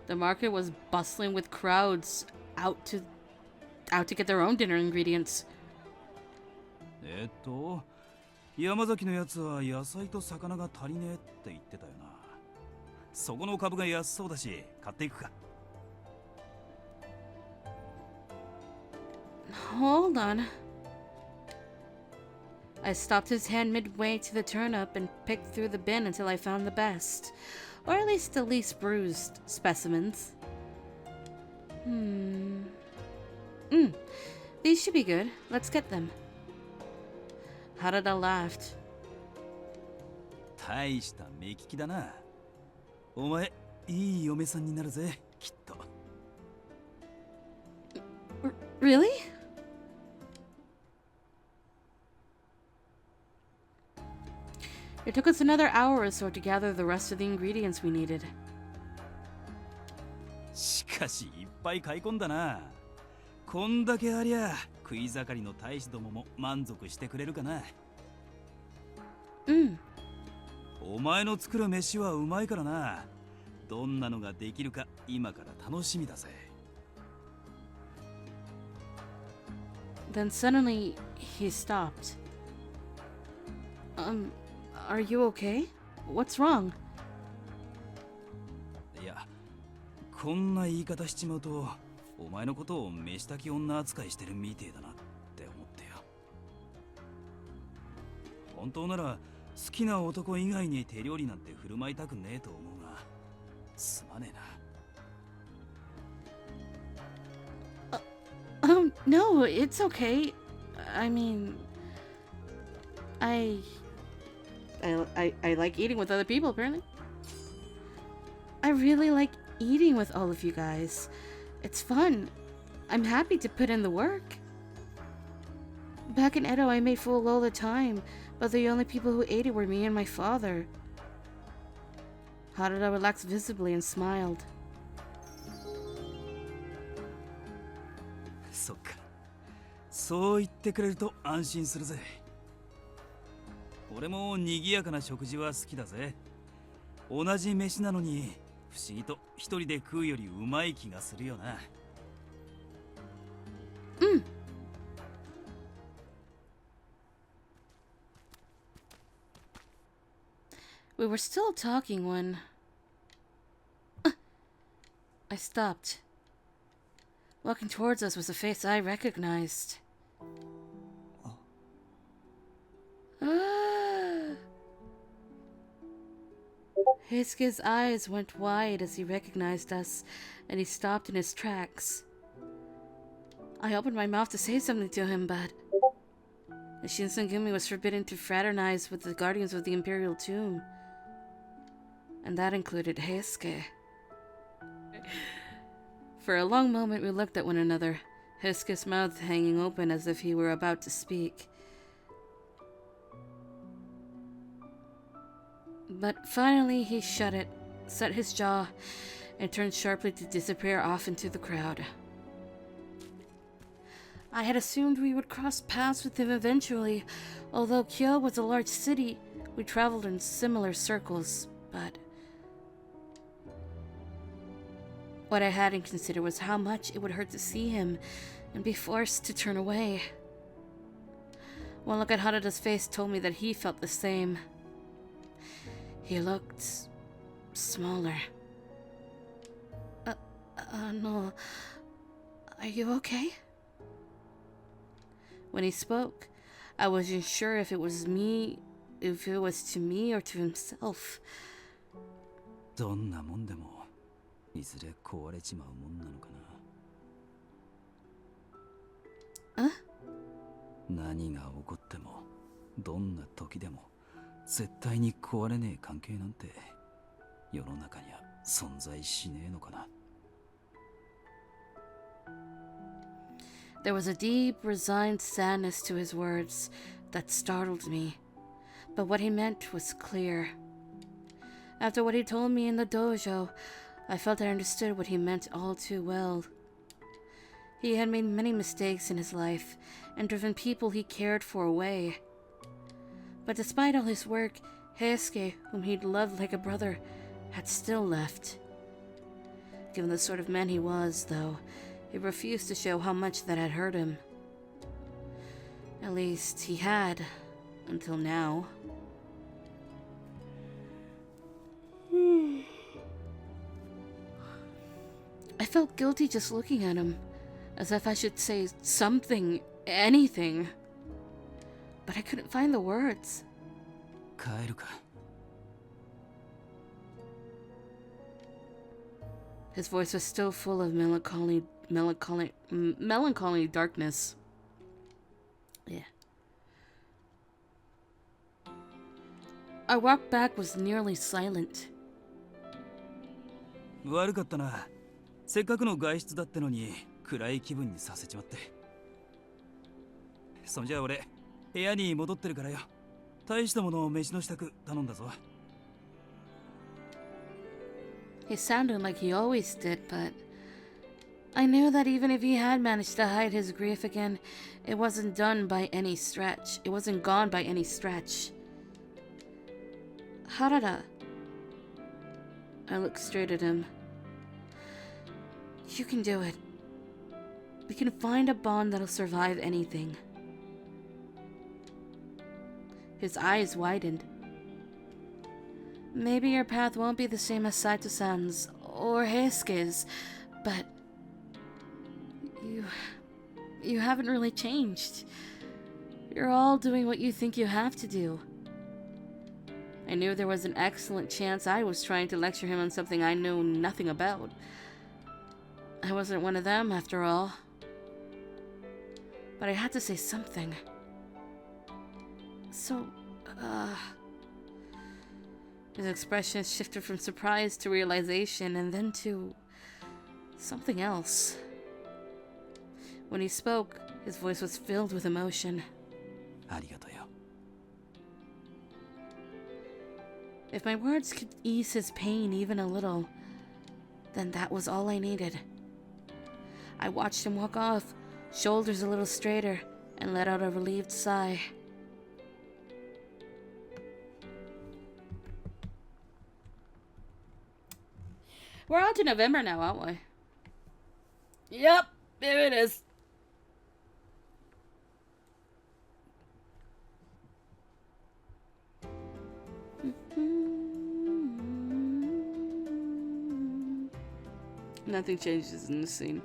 The market was bustling with crowds out to get their own dinner ingredients. 山崎のやつは野菜と魚が足りねえって言ってたよな。そこの株が安そうだし、買っていくか。Hold on. I stopped his hand midway to the turnip and picked through the bin until I found the best, or at least the least bruised, specimens. These should be good. Let's get them. Harada laughed. 大した目利きだな。お前、いい嫁さんになるぜ、きっと。Really? It took us another hour or so to gather the rest of the ingredients we needed. しかし、いっぱい買い込んだな。こんだけありゃ、食い盛りの大使どもも満足してくれるかな。お前の作る飯はうまいからな。どんなのができるか今から楽しみだぜ。Then suddenly he stopped. Are you okay? What's wrong? いや、こんな言い方しちまうと、お前のことを飯炊き女扱いしてるみてえだなって思ってよ。本当なら好きな男以外に手料理なんて振る舞いたくねえと思うが、すまねえな。No, it's okay. I mean, I like eating with other people, apparently. I really like eating with all of you guys. It's fun. I'm happy to put in the work. Back in Edo, I made food all the time, but the only people who ate it were me and my father. Harada relaxed visibly and smiled. そっか。そう言ってくれると安心するぜ。俺も賑やかな食事は好きだぜ。同じ飯なのに不思議と一人で食うよりうまい気がするよな。We were still talking when I stopped. Walking towards us was a face I recognized. Heisuke's eyes went wide as he recognized us, and he stopped in his tracks. I opened my mouth to say something to him, but Shinsengumi was forbidden to fraternize with the guardians of the Imperial Tomb. And that included Heisuke. For a long moment we looked at one another, Heisuke's mouth hanging open as if he were about to speak. But finally he shut it, set his jaw, and turned sharply to disappear off into the crowd. I had assumed we would cross paths with him eventually. Although Kyo was a large city, we traveled in similar circles, but what I hadn't considered was how much it would hurt to see him and be forced to turn away. One look at Harada's face told me that he felt the same. He looked smaller. No. Are you okay? When he spoke, I wasn't sure if it was to me or to himself. どんなもんでもいずれ壊れちまうもんなのかな。何が起こっても、どんな時でも絶対に壊れねえ関係なんて世の中には存在しねえのかな。There was a deep, resigned sadness to his words that startled me, but what he meant was clear. After what he told me in the dojo, I felt I understood what he meant all too well. He had made many mistakes in his life and driven people he cared for away. But despite all his work, Heisuke, whom he'd loved like a brother, had still left. Given the sort of man he was, though, he refused to show how much that had hurt him. At least, he had, until now. I felt guilty just looking at him, as if I should say something, anything. But I couldn't find the words. 帰るか。His voice was still full of melancholy darkness. Yeah. Our walk back was nearly silent. 悪かったな。せっかくの外出だってのに暗い気分にさせちまって。そんじゃ俺部屋に戻ってるからよ。大したものを飯の支度頼んだぞ。He sounded like he always did, but I knew that even if he had managed to hide his grief again, it wasn't done by any stretch. It wasn't gone by any stretch. Harada. I looked straight at him. You can do it. We can find a bond that'll survive anything. His eyes widened. Maybe your path won't be the same as Saito-san's or Heisuke's, but you haven't really changed. You're all doing what you think you have to do. I knew there was an excellent chance I was trying to lecture him on something I knew nothing about. I wasn't one of them, after all. But I had to say something. So, His expression shifted from surprise to realization and then to something else. When he spoke, his voice was filled with emotion. ありがとうよ。 If my words could ease his pain even a little, then that was all I needed. I watched him walk off, shoulders a little straighter, and let out a relieved sigh. We're on to November now, aren't we? Yep, there it is. Nothing changes in this scene.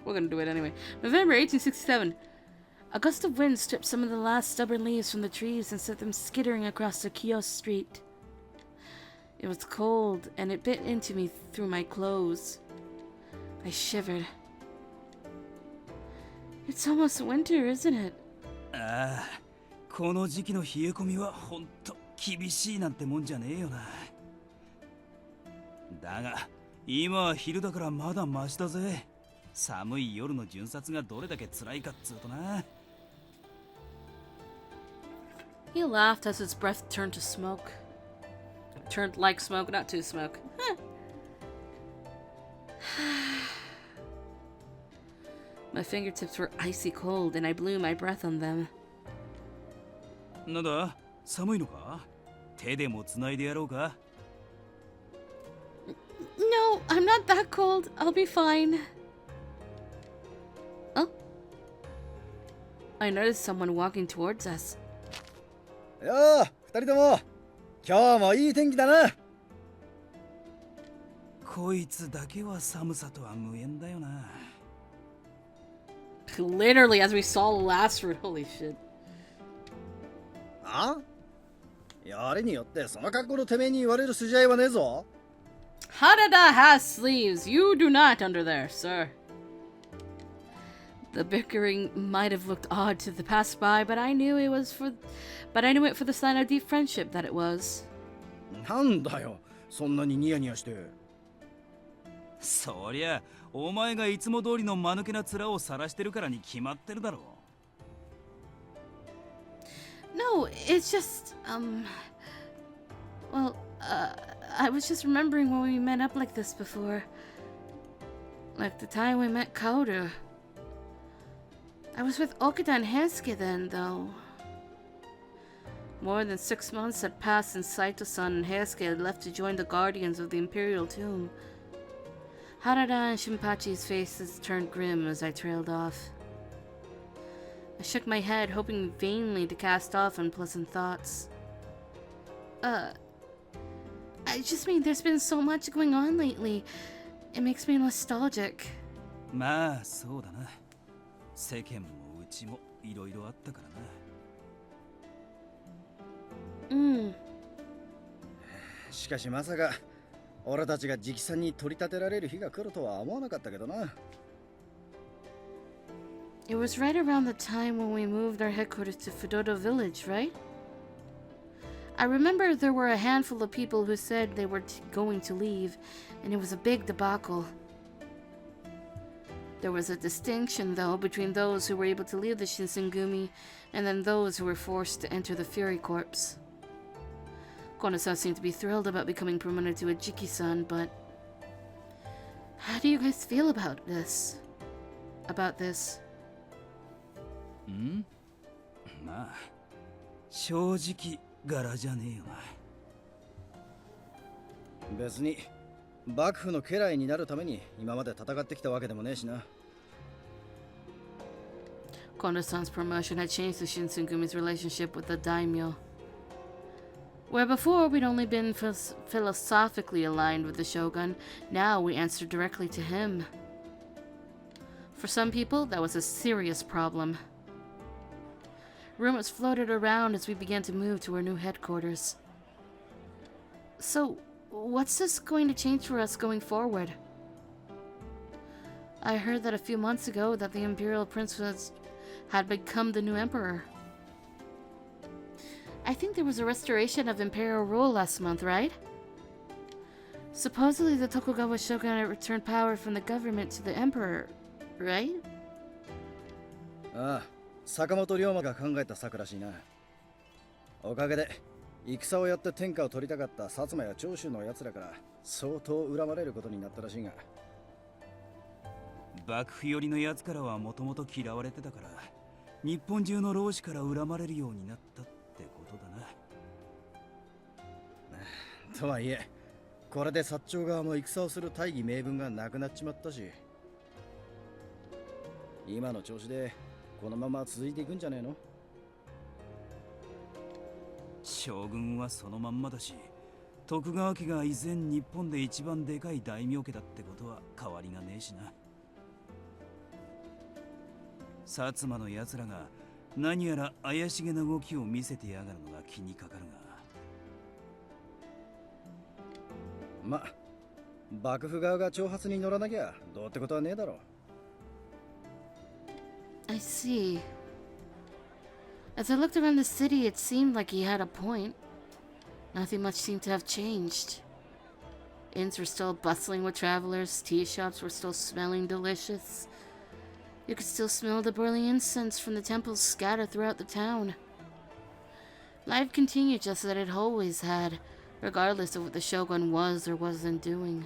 We're gonna do it anyway. November 1867. A gust of wind stripped some of the last stubborn leaves from the trees and sent them skittering across the kiosk street. It was cold, and it bit into me through my clothes. I shivered. It's almost winter, isn't it? ああ、この時期の冷え込みはほんと厳しいなんてもんじゃねえよな。だが、今は昼だからまだマシだぜ。寒い夜の巡察がどれだけ辛いかっつうとな。He laughed as his breath turned to smoke. Turned like smoke, not to smoke. My fingertips were icy cold, and I blew my breath on them. なんだ、寒いのか？手でもつないでやろうか？ No, I'm not that cold. I'll be fine. Oh. I noticed someone walking towards us. よー、二人とも今日もいい天気だな。こいつだけは寒さとは無縁だよな。Literally, as we saw the last route. Holy shit. あ？やれによってその格好のてめえに言われる筋合いはねえぞ。Harada has sleeves. You do not under there, sir. The bickering might have looked odd to the passerby, but I knew it for the sign of deep friendship that it was. なんだよ、そんなにニヤニヤして。そりゃ、お前がいつも通りの間抜けな面を晒してるからに決まってるだろう。No, it's just, well, I was just remembering when we met up like this before. Like the time we met Kaoru. I was with Okada and Heisuke then, though. More than 6 months had passed since Saito-san and Heisuke had left to join the guardians of the Imperial Tomb. Harada and Shinpachi's faces turned grim as I trailed off. I shook my head, hoping vainly to cast off unpleasant thoughts. I just mean there's been so much going on lately. It makes me nostalgic. まあそうだな。世間もうちもいろいろあったからな。しかしまさか俺たちが直参に取り立てられる日が来るとは思わなかったけどな。It was right around the time when we moved our headquarters to Fudodo village, right? I remember there were a handful of people who said they were going to leave, and it was a big debacle. There was a distinction, though, between those who were able to leave the Shinsengumi and then those who were forced to enter the Fury Corps. Kono-san seemed to be thrilled about becoming promoted to a Jiki-san, but... How do you guys feel about this? Hmm? まあ正直柄じゃねえよな。別に幕府の家来になるために今まで戦ってきたわけでもねえしな。Kono-san's promotion had changed the Shinsengumi's relationship with the daimyo. Where before we'd only been philosophically aligned with the shogun, now we answered directly to him. For some people, that was a serious problem. Rumors floated around as we began to move to our new headquarters. So, what's this going to change for us going forward? I heard that a few months ago that the Imperial Prince had become the new emperor. I think there was a restoration of imperial rule last month, right? Supposedly the Tokugawa shogunate returned power from the government to the emperor, right? ああ、坂本龍馬が考えた策らしいな。おかげで戦をやって天下を取りたかった薩摩や長州の奴らから相当恨まれることになったらしいが。幕府寄りの奴からはもともと嫌われてたから、日本中の浪士から恨まれるようになったってことだな。とはいえ、これで薩長側も戦をする大義名分がなくなっちまったし、今の調子でこのまま続いていくんじゃねえの？将軍はそのまんまだし、徳川家が以前日本で一番でかい大名家だってことは変わりがねえしな。薩摩の奴らが何やら怪しげな動きを見せてやがるのが気にかかるが。ま、幕府側が挑発に乗らなきゃどうってことはねえだろう。I see. As I looked around the city, it seemed like he had a point. Nothing much seemed to have changed. Inns were still bustling with travelers, tea shops were still smelling delicious. You could still smell the burning incense from the temples scattered throughout the town. Life continued just as it always had, regardless of what the shogun was or wasn't doing.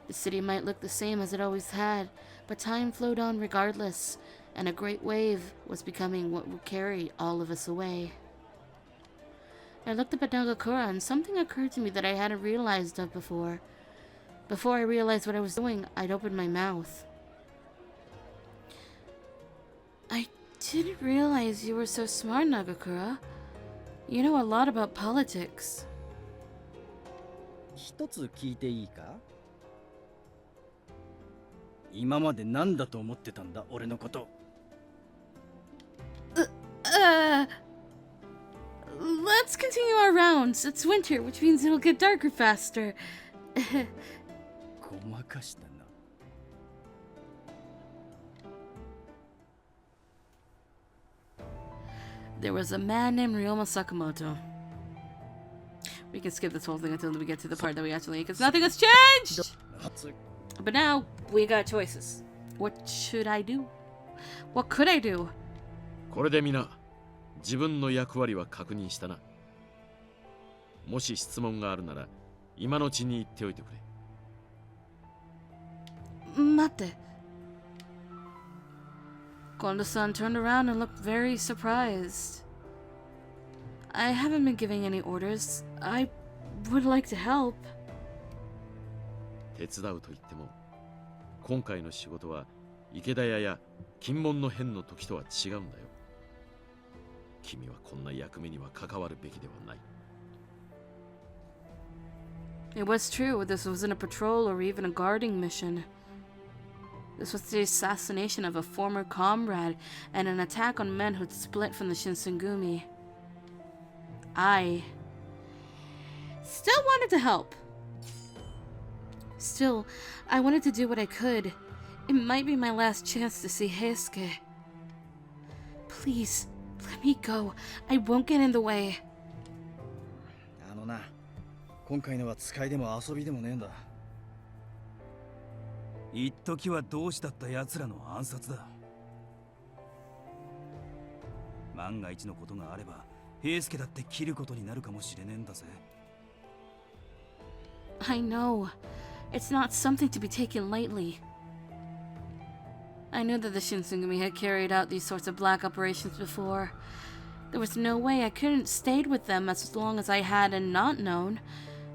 The city might look the same as it always had, but time flowed on regardless, and a great wave was becoming what would carry all of us away. I looked up at Nagakura, and something occurred to me that I hadn't realized of before. Before I realized what I was doing, I'd opened my mouth. I didn't realize you were so smart, Nagakura. You know a lot about politics. 一つ聞いていいか？今まで何だと思ってたんだ、俺のこと。Let's continue our rounds. It's winter, which means it'll get darker faster. ごまかしたな。There was a man named Ryoma Sakamoto. We can skip this whole thing until we get to the part that we actually, because nothing has changed! But now, we got choices. What should I do? What could I do? これで皆自分の役割は確認したな。もし質問があるなら今のうちに言っておいてくれ。待って。Kondo-san turned around and looked very surprised. I haven't been giving any orders. I would like to help. 手伝うと言っても、今回の仕事は池田屋や金門の変の時とは違うんだよ。君はこんな役目には関わるべきではない。It was true, this wasn't a patrol or even a guarding mission. This was the assassination of a former comrade and an attack on men who'd split from the Shinsengumi. I still wanted to help. Still, I wanted to do what I could. It might be my last chance to see Heisuke. Please, let me go. I won't get in the way. あのな、今回のは使いでも遊びでもねえんだ。一時は同志だった奴らの暗殺だ。万が一のことがあれば平助だって切ることになるかもしれねえんだぜ。 I know. It's not something to be taken lightly. I knew that the Shinsengumi had carried out these sorts of black operations before. There was no way I couldn't stayed with them as long as I had and not known,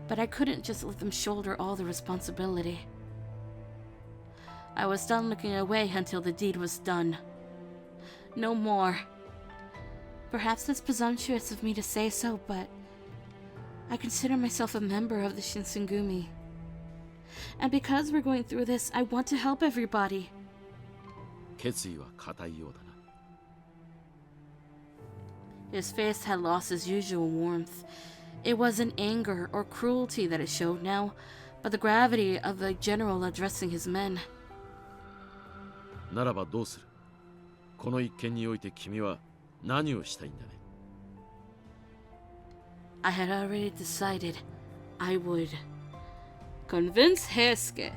but I couldn't just let them shoulder all the responsibility. I was done looking away until the deed was done. No more. Perhaps it's presumptuous of me to say so, but I consider myself a member of the Shinsengumi. And because we're going through this, I want to help everybody. 決意は固いようだな。His face had lost its usual warmth. It wasn't anger or cruelty that it showed now, but the gravity of the general addressing his men. ならばどうする？この一件において君は何をしたいんだね。I had already decided I would convince Heisuke